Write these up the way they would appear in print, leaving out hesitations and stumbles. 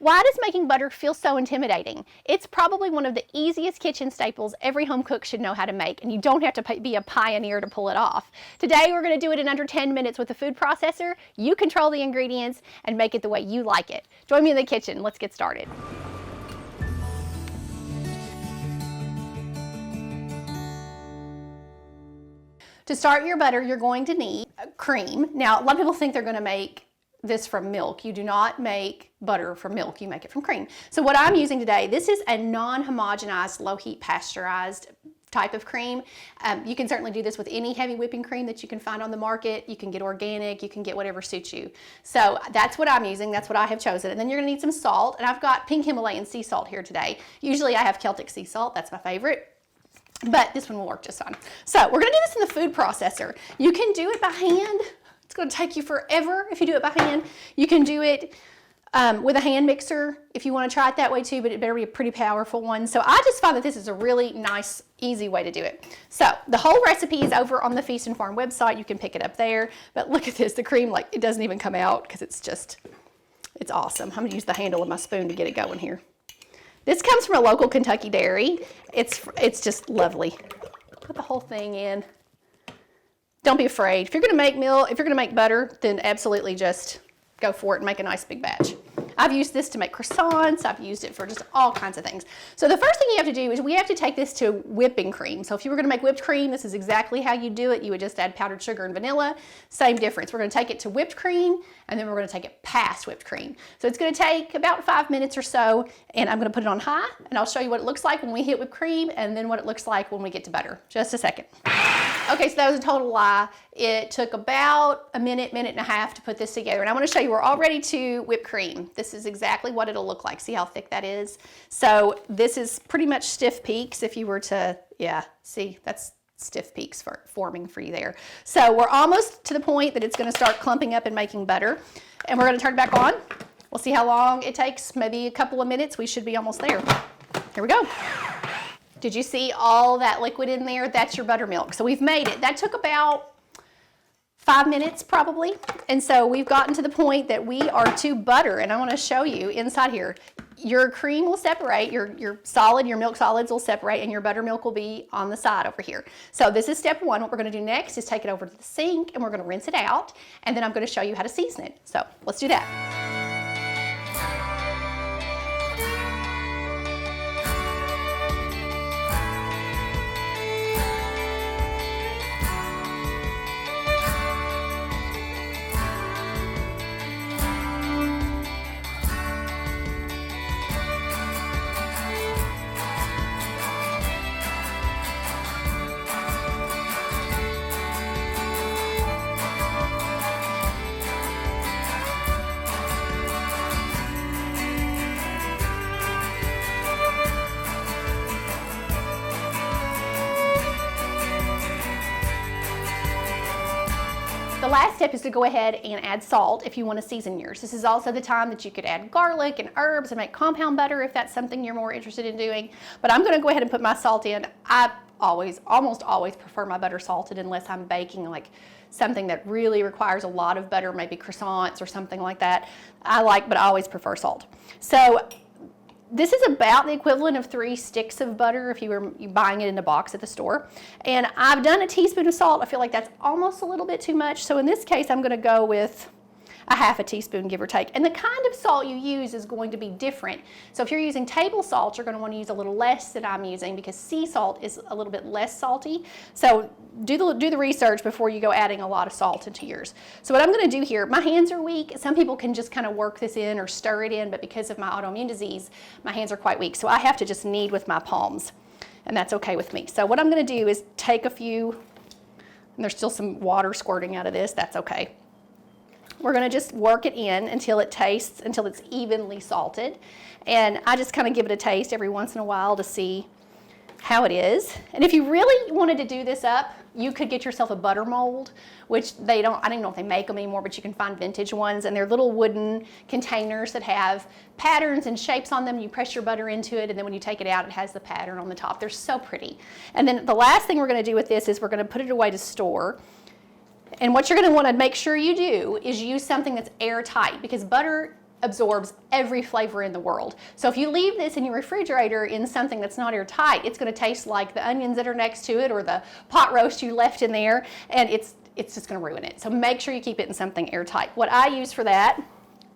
Why does making butter feel so intimidating? It's probably one of the easiest kitchen staples every home cook should know how to make, and you don't have to be a pioneer to pull it off. Today we're going to do it in under 10 minutes with a food processor. You control the ingredients and make it the way you like it. Join me in the kitchen. Let's get started. To start your butter, you're going to need cream. Now, a lot of people think they're going to make this from milk. You do not make butter from milk, you make it from cream. So what I'm using today, this is a non-homogenized, low-heat pasteurized type of cream. You can certainly do this with any heavy whipping cream that you can find on the market. You can get organic, you can get whatever suits you. So that's what I'm using, that's what I have chosen. And then you're gonna need some salt, and I've got pink Himalayan sea salt here today. Usually I have Celtic sea salt, that's my favorite. But this one will work just fine. So we're gonna do this in the food processor. You can do it by hand. It's going to take you forever if you do it by hand. You can do it with a hand mixer if you want to try it that way too, but it better be a pretty powerful one. So I just find that this is a really nice, easy way to do it. So the whole recipe is over on the Feast and Farm website. You can pick it up there. But look at this, the cream, like it doesn't even come out because it's awesome. I'm going to use the handle of my spoon to get it going here. This comes from a local Kentucky dairy. It's just lovely. Put the whole thing in. Don't be afraid. If you're gonna make butter, then absolutely just go for it and make a nice big batch. I've used this to make croissants. I've used it for just all kinds of things. So the first thing you have to do is we have to take this to whipping cream. So if you were gonna make whipped cream, this is exactly how you do it. You would just add powdered sugar and vanilla. Same difference. We're gonna take it to whipped cream, and then we're gonna take it past whipped cream. So it's gonna take about 5 minutes or so, and I'm gonna put it on high, and I'll show you what it looks like when we hit whipped cream, and then what it looks like when we get to butter. Just a second. Okay, so that was a total lie. It took about a minute and a half to put this together. And I want to show you, we're all ready to whip cream. This is exactly what it'll look like. See how thick that is? So this is pretty much stiff peaks if you were to, yeah, see, that's stiff peaks forming for you there. So we're almost to the point that it's going to start clumping up and making butter. And we're going to turn it back on. We'll see how long it takes, maybe a couple of minutes. We should be almost there. Here we go. Did you see all that liquid in there? That's your buttermilk. So we've made it. That took about 5 minutes probably. And so we've gotten to the point that we are to butter. And I want to show you inside here. Your cream will separate, your milk solids will separate, and your buttermilk will be on the side over here. So this is step one. What we're going to do next is take it over to the sink, and we're going to rinse it out. And then I'm going to show you how to season it. So let's do that. The last step is to go ahead and add salt if you want to season yours. This is also the time that you could add garlic and herbs and make compound butter if that's something you're more interested in doing. But I'm going to go ahead and put my salt in. I almost always prefer my butter salted unless I'm baking like something that really requires a lot of butter, maybe croissants or something like that. But I always prefer salt. So this is about the equivalent of 3 sticks of butter if you were buying it in a box at the store. And I've done a teaspoon of salt. I feel like that's almost a little bit too much. So in this case, I'm going to go with a half a teaspoon, give or take. And the kind of salt you use is going to be different. So if you're using table salt, you're going to want to use a little less than I'm using because sea salt is a little bit less salty. So do the research before you go adding a lot of salt into yours. So what I'm going to do here, my hands are weak. Some people can just kind of work this in or stir it in, but because of my autoimmune disease, my hands are quite weak. So I have to just knead with my palms, and that's okay with me. So what I'm going to do is take a few, and there's still some water squirting out of this. That's okay. We're going to just work it in until it's evenly salted. And I just kind of give it a taste every once in a while to see how it is. And if you really wanted to do this up, you could get yourself a butter mold, which I don't even know if they make them anymore, but you can find vintage ones, and they're little wooden containers that have patterns and shapes on them. You press your butter into it, and then when you take it out, it has the pattern on the top. They're so pretty. And then the last thing we're going to do with this is we're going to put it away to store. And what you're going to want to make sure you do is use something that's airtight, because butter absorbs every flavor in the world. So if you leave this in your refrigerator in something that's not airtight, it's going to taste like the onions that are next to it or the pot roast you left in there, and it's just going to ruin it. So make sure you keep it in something airtight. What I use for that,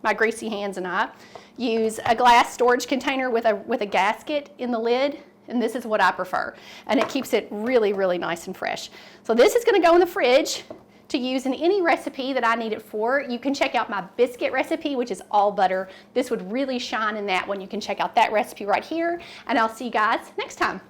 my greasy hands and I, use a glass storage container with a gasket in the lid, and this is what I prefer. And it keeps it really, really nice and fresh. So this is going to go in the fridge to use in any recipe that I need it for. You can check out my biscuit recipe, which is all butter. This would really shine in that one. You can check out that recipe right here, and I'll see you guys next time.